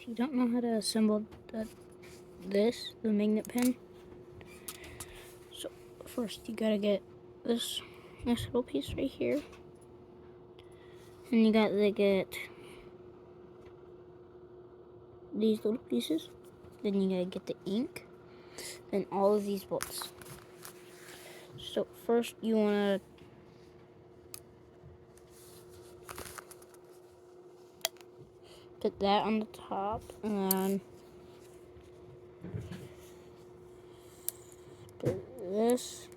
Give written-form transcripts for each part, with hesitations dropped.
if you don't know how to assemble the magnet pin, so first you gotta get this nice little piece right here, and you gotta get these little pieces, then you gotta get the ink, then all of these bolts. So first you wanna put that on the top, and then put this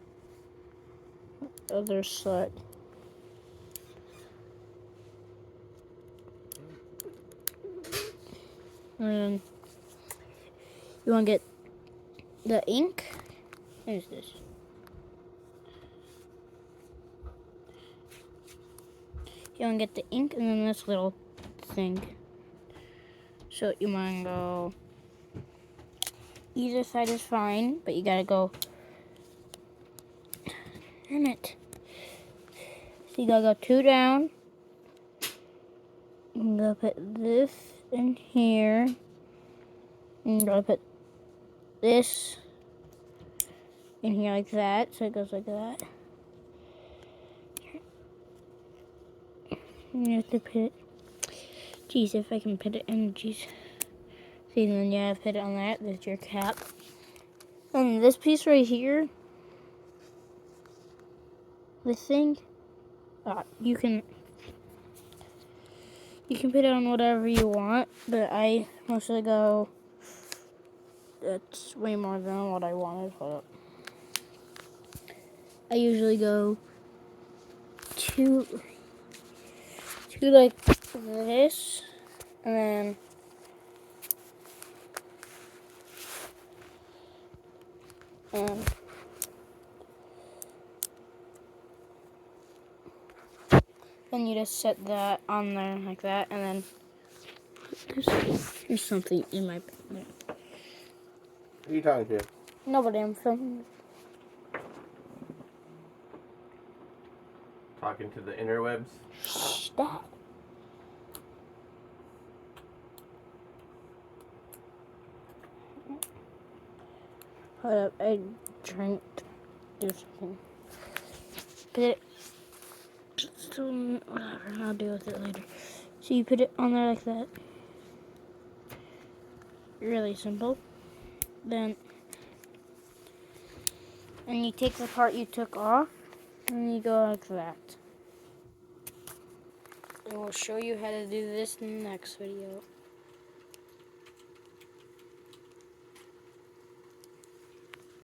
other side. And then you want to get the ink. Here's this. You want to get the ink and then this little thing. So you want to go, either side is fine, but you got to go, damn it. So you got to go 2 down. You got to put this in here. And you got to put this in here like that, so it goes like that. And you have to put it, geez, if I can put it in, geez. See, then you have to put it on that, that's your cap. And this piece right here, this thing, you can put it on whatever you want, but I mostly go, that's way more than what I wanted. Hold up. I usually go to like this, and then you just set that on there like that, and then there's something in my bag. Who are you talking to? Nobody, I'm filming. Talking to the interwebs? Stop. Hold up, I drank. Do something. Put it. Whatever, I'll deal with it later. So you put it on there like that. Really simple. Then, and you take the part you took off, and you go like that. And we'll show you how to do this in the next video.